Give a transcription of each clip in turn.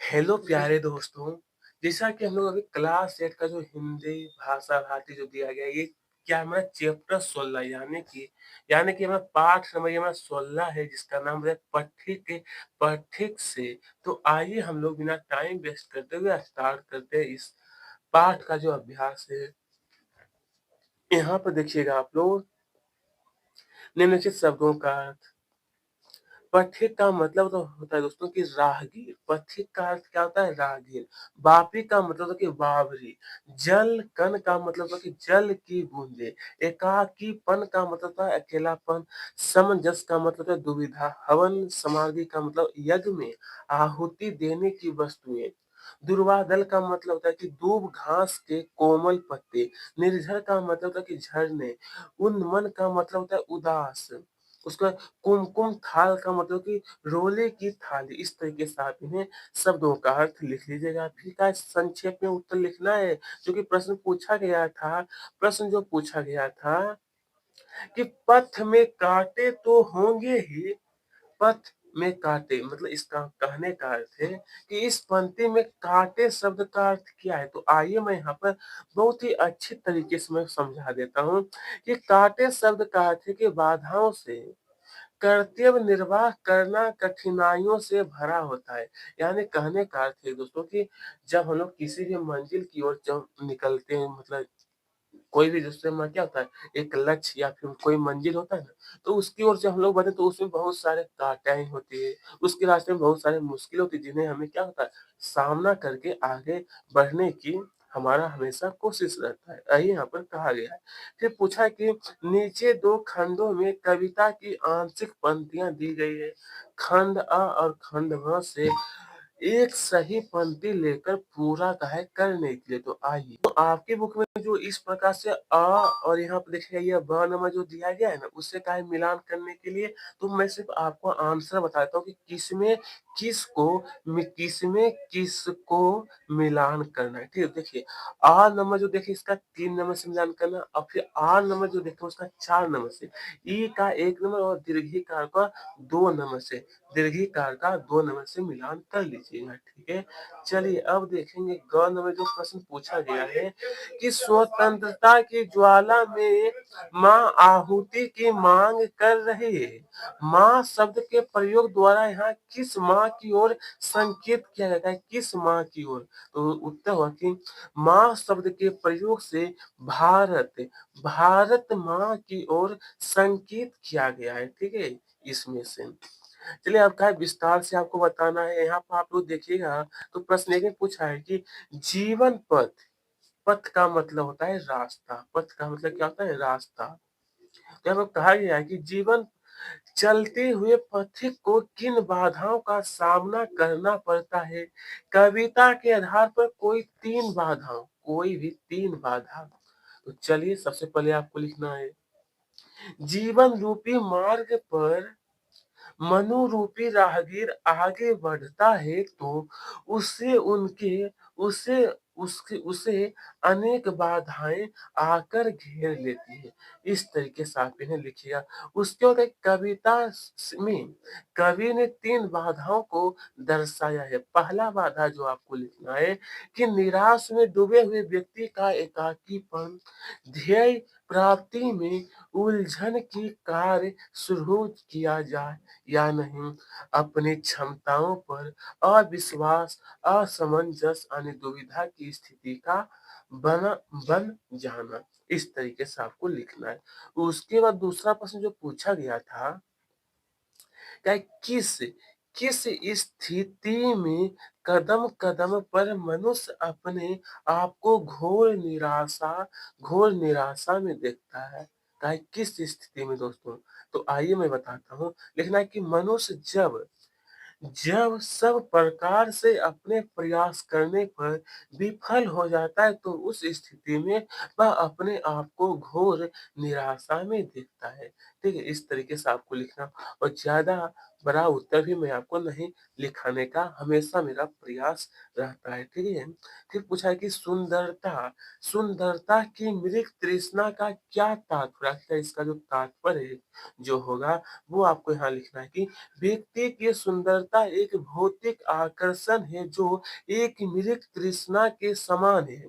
Hello प्यारे दोस्तों, जैसा कि हम लोग अभी क्लास 8 का जो हिंदी भाषा भारती जो दिया गया है, ये क्या है हमारा चैप्टर 16 यानी कि हमारा पाठ नंबर ये हमारा 16 है जिसका नाम है पथिक से। तो आइए हम लोग बिना टाइम वेस्ट करते हुए स्टार्ट करते हैं इस पाठ का जो अभ्यास है। यहाँ पर देखिएगा आप लोग निम्नलिखित शब्दों का अर्थ। पथिक का मतलब तो होता है दोस्तों कि राहगीर। पथिक का अर्थ क्या होता है? राहगीर। वापी का मतलब होता है कि बावरी। जल कण का मतलब होता है कि जल की बूंदे। एकाकीपन का मतलब होता है अकेलापन। समंजस का मतलब होता है दुविधा। हवन समाधि का मतलब यज्ञ में आहुति देने की वस्तुएं। दुर्वादल का मतलब होता है कि दूब घास के कोमल पत्ते। निर्झर का मतलब होता है कि झरने। उन्मन का मतलब होता है उदास। उसका कुमकुम थाल का मतलब कि रोले की थाली। इस तरीके से आप इन्हें शब्दों का अर्थ लिख लीजिएगा। फिर का संक्षेप में उत्तर लिखना है जो कि प्रश्न पूछा गया था। प्रश्न जो पूछा गया था कि पथ में कांटे तो होंगे ही। पथ में कांटे मतलब इसका कहने का अर्थ है कि इस पंक्ति में कांटे शब्द का अर्थ क्या है। तो आइए मैं यहाँ पर बहुत ही अच्छे तरीके से मैं समझा देता हूँ कि कांटे शब्द का अर्थ है कि बाधाओं से कर्तव्य निर्वाह करना कठिनाइयों से भरा होता है। यानी कहने का अर्थ है दोस्तों कि जब हम लोग किसी भी मंजिल की ओर जब निकलते हैं मतलब कोई भी जिससे हमारा क्या होता है एक लक्ष्य या फिर कोई मंजिल होता है ना, तो उसकी ओर जब हम लोग बढ़ते तो उसमें बहुत सारे कांटाएँ होती है। उसके रास्ते में बहुत सारी मुश्किल होती है जिन्हें हमें क्या होता है सामना करके आगे बढ़ने की हमारा हमेशा कोशिश रहता है। यही यहाँ पर कहा गया है। फिर पूछा है कि नीचे 2 खंडों में कविता की आंशिक पंक्तियाँ दी गई है। खंड अ और खंड भ से एक सही पंक्ति लेकर पूरा कार्य करने के लिए। तो आइए तो आपकी बुक में जो इस प्रकार से अ और यहाँ पे देखिए ये ब नंबर जो दिया गया है ना उससे का है मिलान करने के लिए। तो मैं सिर्फ आपको आंसर बताता हूँ कि किसमें किसको मिलान करना है। ठीक है देखिए आ नंबर जो देखिए इसका 3 नंबर से मिलान करना और फिर आर नंबर जो देखिए उसका 4 नंबर से। ई का 1 नंबर और दीर्घिकार का 2 नंबर से। दीर्घिकार का 2 नंबर से मिलान कर लीजिएगा। ठीक है चलिए अब देखेंगे ग नंबर जो प्रश्न पूछा गया है कि स्वतंत्रता की ज्वाला में माँ आहुति की मांग कर रही है। माँ शब्द के प्रयोग द्वारा यहाँ किस माँ की ओर संकेत किया जाता है? किस माँ की ओर? तो उत्तर हुआ कि माँ शब्द के प्रयोग से भारत भारत माँ की ओर संकेत किया गया है। ठीक है इसमें से चलिए अब क्या है विस्तार से आपको बताना है। यहाँ पर आप लोग देखिएगा तो प्रश्न एक में पूछा है कि जीवन पथ। पथ का मतलब होता है रास्ता। पथ का मतलब क्या होता है? रास्ता। तो यहाँ पर कहा गया है कि जीवन चलते हुए पथिक को किन बाधाओं का सामना करना पड़ता है? कविता के आधार पर कोई भी 3 बाधा। तो चलिए सबसे पहले आपको लिखना है जीवन रूपी मार्ग पर मनोरूपी राहगीर आगे बढ़ता है तो उसे उनके उसे उसके उसे अनेक बाधाएं आकर घेर लेती है। इस तरीके से आप इन्हें लिखिएगा। उसके बाद एक कविता में कवि ने 3 बाधाओं को दर्शाया है। पहला बाधा जो आपको लिखना है कि निराश में डूबे हुए व्यक्ति का एकाकीपन। ध्येय प्राप्ति में उलझन की कार्य शुरू किया जाए या नहीं। अपनी क्षमताओं पर अविश्वास, असमंजस यानी दुविधा की स्थिति का बना बन जाना। इस तरीके से आपको लिखना है। उसके बाद दूसरा प्रश्न जो पूछा गया था क्या किस किस स्थिति में कदम-कदम पर मनुष्य अपने आप को घोर निराशा में देखता है? क्या किस स्थिति में दोस्तों? तो आइए मैं बताता हूँ। लिखना है कि मनुष्य जब जब सब प्रकार से अपने प्रयास करने पर विफल हो जाता है तो उस स्थिति में वह अपने आप को घोर निराशा में देखता है। ठीक है? इस तरीके से आपको लिखना और ज़्यादा बड़ा उत्तर भी मैं आपको नहीं लिखाने का हमेशा मेरा प्रयास रहता है, ठीक है? फिर पूछा है कि सुंदरता की मृग तृष्णा का क्या तात्पर्य है? इसका जो तात्पर्य है, जो होगा वो आपको यहाँ लिखना है कि व्यक्ति की सुंदरता एक भौतिक आकर्षण है जो एक मृग तृष्णा के समान है।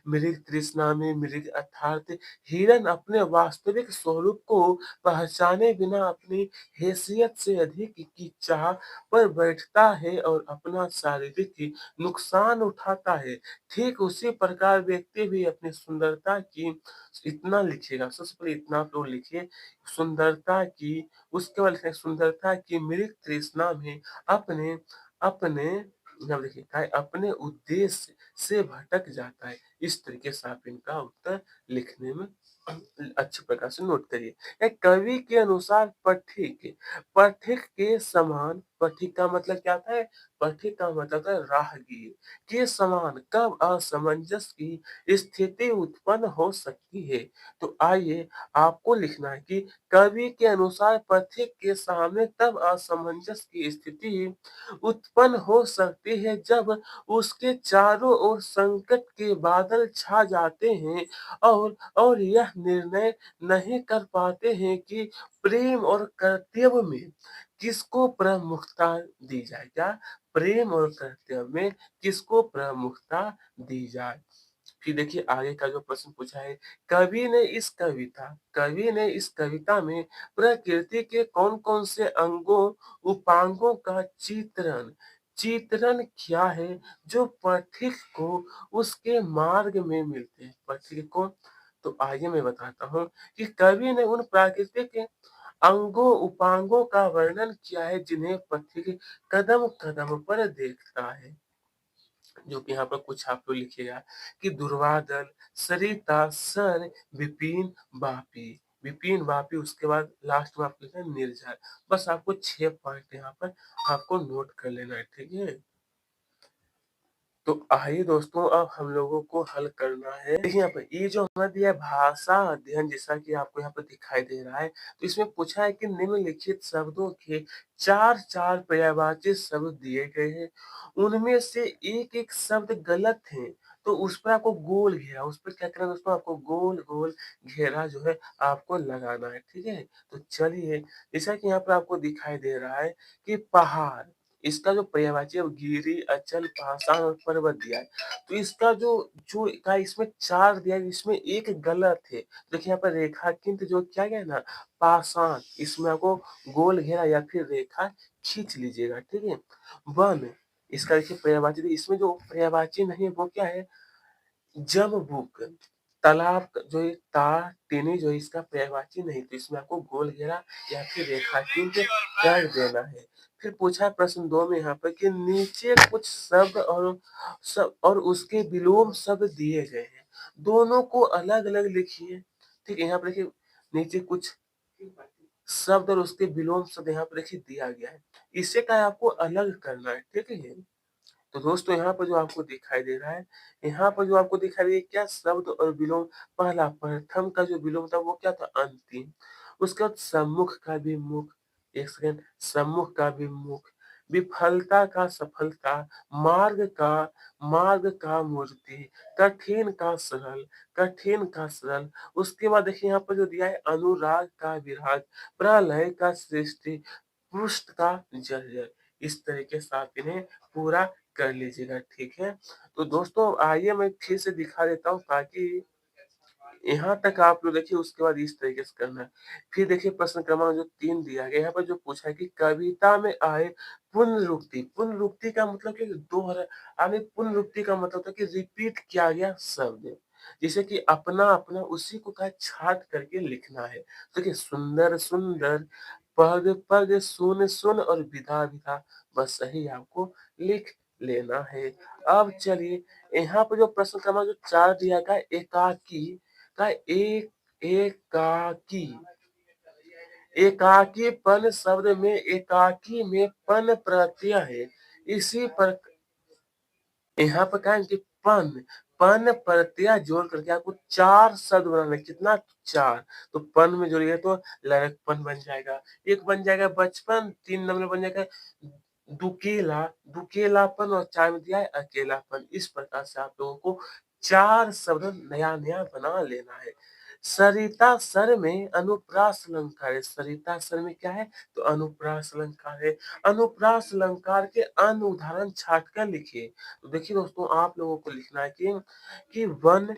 मृग तृष्णा में मृग अर्थात हिरन अपने वास्तविक स्वरूप को पहचाने बिना अपनी हैसियत से अधिक की चाह पर बैठता है और अपना शारीरिक नुकसान उठाता है। ठीक उसी प्रकार व्यक्ति भी अपनी सुंदरता की इतना लिखिएगा, सबसे पहले इतना आप लोग लिखिए, सुंदरता की उसके बाद लिखिए सुंदरता की मृग तृष्णा में अपने अपने यहाँ देखिए क्या है, अपने उद्देश्य से भटक जाता है। इस तरीके से आप इनका उत्तर लिखने में अच्छे प्रकार से नोट करिए। कवि के अनुसार पथिक के समान, पथिक का मतलब क्या होता है? पथिक का मतलब है राहगीर के समान कब असमंजस की स्थिति उत्पन्न हो सकती है? तो आइए आपको लिखना है कि कवि के अनुसार पथिक के सामने तब असमंजस की स्थिति उत्पन्न हो सकती है जब उसके चारों ओर संकट के बादल छा जाते हैं और यह निर्णय नहीं कर पाते हैं कि प्रेम और कर्तव्य में किसको प्रमुखता दी जाए। क्या? प्रेम और कर्तव्य में किसको प्रमुखता दी जाए। फिर देखिए आगे का जो प्रश्न पूछा है, कवि ने इस कविता में प्रकृति के कौन-कौन से उपांगों का चित्रण किया है जो पथिक को उसके मार्ग में मिलते हैं? पथिक को तो आइए मैं बताता हूँ कि कवि ने उन प्राकृतिक उपांगों का वर्णन किया है जिन्हें पथिक कदम-कदम पर देखता है। जो कि यहाँ पर कुछ आप लोग लिखिएगा कि दुर्वादल, सरिता, सर, विपिन, वापी उसके बाद लास्ट में आप लिखना है निर्झर। बस आपको 6 पॉइंट यहाँ पर आपको नोट कर लेना है, ठीक है? तो आइए दोस्तों अब हम लोगों को हल करना है। देखिए यहाँ पे ये जो हमें दिया है भाषा अध्ययन जैसा कि आपको यहाँ पे दिखाई दे रहा है, तो इसमें पूछा है कि निम्नलिखित शब्दों के 4-4 पर्यायवाची शब्द दिए गए हैं। उनमें से एक-एक शब्द गलत है, तो उस पर आपको गोल घेरा, उस पर क्या करना है दोस्तों आपको गोल-गोल घेरा जो है आपको लगाना है, ठीक है? तो चलिए, जैसा कि यहाँ पर आपको दिखाई दे रहा है कि पहाड़ इसका जो पर्यायवाची है वो गिरि, अचल, पाषाण और पर्वत दिया है। तो इसका जो जो का इसमें 4 दिया है इसमें 1 गलत है। देखिए यहाँ पर रेखांकित जो किया गया है ना पाषाण इसमें आपको गोल घेरा या फिर रेखा खींच लीजिएगा, ठीक है? वन इसका देखिए पर्यायवाची इसमें जो पर्यायवाची नहीं है वो क्या है? जब-बुक तालाब जो है टेने जो है इसका पर्यायवाची नहीं तो इसमें आपको गोल घेरा या फिर रेखांकित कर देना है। फिर पूछा है प्रश्न 2 में यहाँ पर कि नीचे कुछ शब्द और उसके विलोम शब्द दिए गए हैं। दोनों को अलग-अलग लिखिए। ठीक है? यहाँ पर देखिए नीचे कुछ शब्द और उसके विलोम शब्द यहाँ पर देखिए दिया गया है। इसे क्या है आपको अलग करना है। ठीक है? तो दोस्तों यहाँ पर जो आपको दिखाई दे रहा है, यहाँ पर जो आपको दिखाई दे क्या शब्द और विलोम पहला प्रथम का जो विलोम था वो क्या था? अंतिम। उसके बाद सम्मुख का विमुख, एक सेकंड सम्मुख का विमुख, विफलता का सफलता, मार्ग का मूर्ति, कठिन का सरल। उसके बाद देखिए यहाँ पर जो दिया है अनुराग का विराग, प्रलय का सृष्टि, पृष्ठ का जर्जर। इस तरीके से आप इन्हें पूरा कर लीजिएगा, ठीक है? तो दोस्तों आइए मैं फिर से दिखा देता हूँ ताकि यहाँ तक आप लोग देखिए उसके बाद इस तरीके से करना है। फिर देखिए प्रश्न क्रमांक जो 3 दिया गया है, यहाँ पर जो पूछा है कि कविता में आए पुनरुक्ति, पुनरुक्ति का मतलब कि दोहरा यानी पुनरुक्ति का मतलब होता है कि रिपीट किया गया शब्द। जैसे कि अपना उसी को क्या है छाँट करके लिखना है। देखिए सुंदर, पग सुन और विदा, बस सही आपको लिख लेना है। अब चलिए यहाँ पे जो प्रश्न क्रमांक जो 4 दिया गया है का एकाकी एकाकीपन शब्द में एकाकी में पन प्रत्यय है। इसी पर यहाँ पर क्या है कि पन प्रत्यय जोड़ करके आपको 4 शब्द बनाना है। कितना? 4। तो पन में जोड़िए तो लड़कपन बन जाएगा। एक बन जाएगा बचपन, 3 नंबर बन जाएगा दुकेला, दुकेलापन और 4 में दिया है अकेलापन। इस प्रकार से आप लोगों को 4 शब्द नया-नया बना लेना है। सरिता सर में अनुप्रास अलंकार है। सरिता सर में क्या है? तो अनुप्रास अलंकार है। अनुप्रास अलंकार के अन्य उदाहरण छाँट कर लिखिए। तो देखिए दोस्तों, आप लोगों को लिखना है कि वन,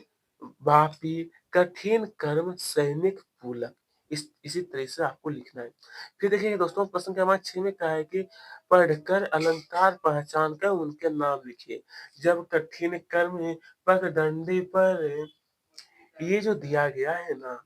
वापी, कठिन कर्म, सैनिक, पूलक। इसी तरह से आपको लिखना है। फिर देखिए दोस्तों, प्रश्न क्रमांक 6 में कहा है कि पढ़कर अलंकार पहचान कर उनके नाम लिखिए। जब कठिन कर्म पगडंडी पर ये जो दिया गया है ना,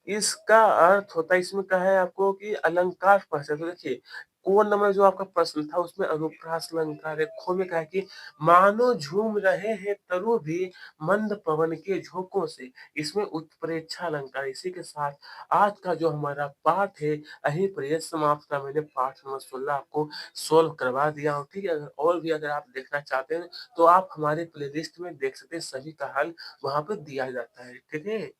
इसका अर्थ होता है, इसमें कहा है आपको कि अलंकार स्पष्ट है। तो देखिए, को नंबर जो आपका प्रश्न था उसमें अनुप्रास अलंकार है। खो में कहा है कि मानो झूम रहे हैं तरु भी मंद पवन के झोंकों से। इसमें उत्प्रेक्षा अलंकार है। इसी के साथ आज का जो हमारा पाठ है यहीं पर ये समाप्त था। मैंने पाठ नंबर 16 आपको सोल्व करवा दिया हूँ, ठीक है? और भी अगर आप देखना चाहते हैं तो आप हमारे प्लेलिस्ट में देख सकते हैं, सभी का हल वहाँ पे दिया जाता है, ठीक है?